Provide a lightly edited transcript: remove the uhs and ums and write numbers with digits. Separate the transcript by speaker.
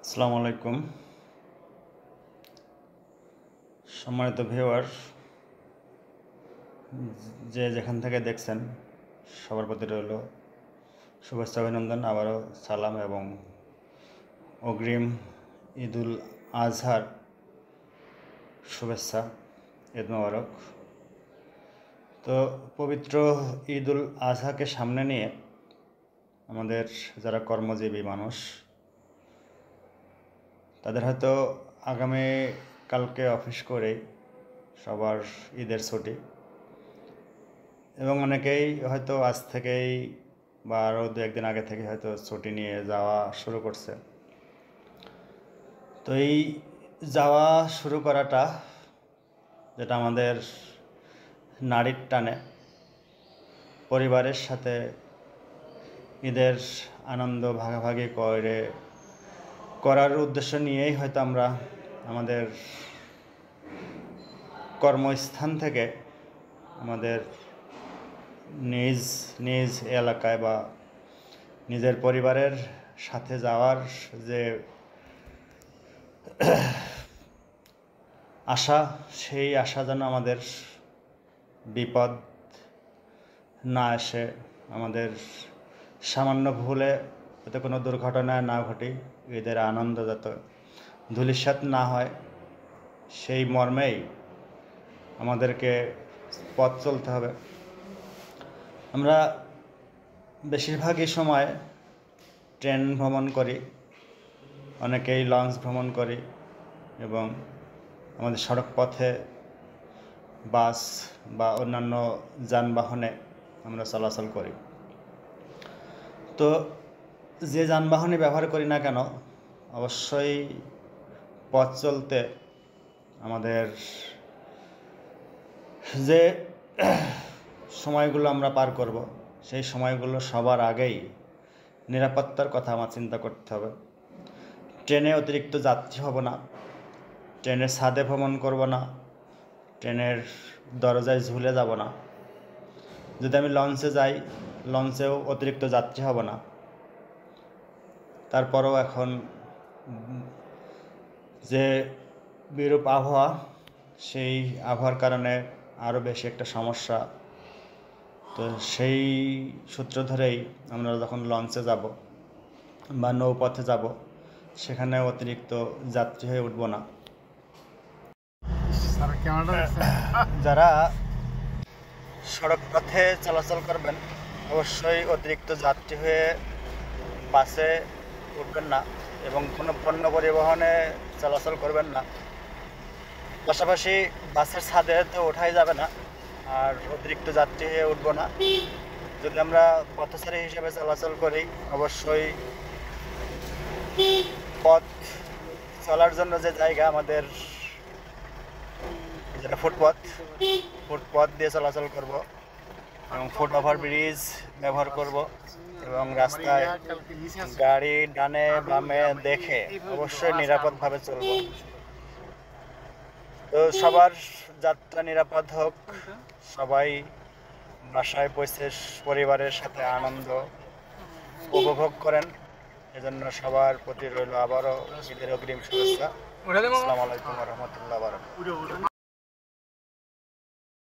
Speaker 1: আসসালামু আলাইকুম। সম্মানিত ভিউয়ার, যে যেখান থেকে দেখছেন সবার প্রতি রইল শুভেচ্ছা, অভিনন্দন, আবারও সালাম এবং অগ্রিম ঈদুল আজহার শুভেচ্ছা। ঈদ মোবারক। তো পবিত্র ঈদুল আজহাকে সামনে নিয়ে আমাদের যারা কর্মজীবী মানুষ, তাদের হয়তো আগামী কালকে অফিস করেই সবার ঈদের ছুটি, এবং অনেকেই হয়তো আজ থেকেই বা আরও দু একদিন আগে থেকে হয়তো ছুটি নিয়ে যাওয়া শুরু করছে। তো এই যাওয়া শুরু করাটা, যেটা আমাদের নাড়ির টানে পরিবারের সাথে ঈদের আনন্দ ভাগাভাগি করার উদ্দেশ্য নিয়েই হয়তো আমরা আমাদের কর্মস্থান থেকে আমাদের নিজ নিজ এলাকায় বা নিজের পরিবারের সাথে যাওয়ার যে আশা, সেই আশা যেন আমাদের বিপদ না আসে, আমাদের সামান্য ভুলে যাতে কোনো দুর্ঘটনা না ঘটে, ঈদের আনন্দ যাতে ধূলিসাৎ না হয়, সেই মর্মেই আমাদেরকে পথ চলতে হবে। আমরা বেশিরভাগই সময় ট্রেন ভ্রমণ করি, অনেকেই লঞ্চ ভ্রমণ করি, এবং আমাদের সড়ক পথে বাস বা অন্যান্য যানবাহনে আমরা চলাচল করি। তো যে যানবাহনই ব্যবহার করি না কেন, অবশ্যই পথ চলতে আমাদের যে সময়গুলো আমরা পার করব, সেই সময়গুলো সবার আগেই নিরাপত্তার কথা আমার চিন্তা করতে হবে। ট্রেনে অতিরিক্ত যাত্রী হব না, ট্রেনের ছাদে ভ্রমণ করব না, ট্রেনের দরজায় ঝুলে যাব না। যদি আমি লঞ্চে যাই, লঞ্চেও অতিরিক্ত যাত্রী হব না। তারপরও এখন যে বিরূপ আবহাওয়া, সেই আবহাওয়ার কারণে আরও বেশি একটা সমস্যা। তো সেই সূত্র ধরেই আমরা যখন লঞ্চে যাব বা নৌপথে যাব, সেখানে অতিরিক্ত যাত্রী হয়ে উঠব না। যারা সড়ক পথে চলাচল করবেন, অবশ্যই অতিরিক্ত যাত্রী হয়ে বাসে উঠবেন না এবং কোনো পণ্য পরিবহনে চলাচল করবেন না। পাশাপাশি বাসের ছাদে তো ওঠাই যাবে না, আর অতিরিক্ত যাত্রী হয়ে উঠবো না। যদি আমরা পথচারী হিসেবে চলাচল করি, অবশ্যই পথ চলার জন্য যে জায়গা আমাদের, যেটা ফুটপথ দিয়ে চলাচল করব, এবং ফুট ওভার ব্রিজ ব্যবহার করব, এবং রাস্তায় গাড়ি ডানে বামে দেখে অবশ্যই নিরাপদভাবে চলব। তো সবার যাত্রা নিরাপদ হোক, সবাই বাসায় পৌঁছে পরিবারের সাথে আনন্দ উপভোগ করেন। এজন্য সবার প্রতি রইল আবারও ঈদের অগ্রিম শুভেচ্ছা। আসসালামু আলাইকুম ওয়া রাহমাতুল্লাহি ওয়া বারাকাতুহু।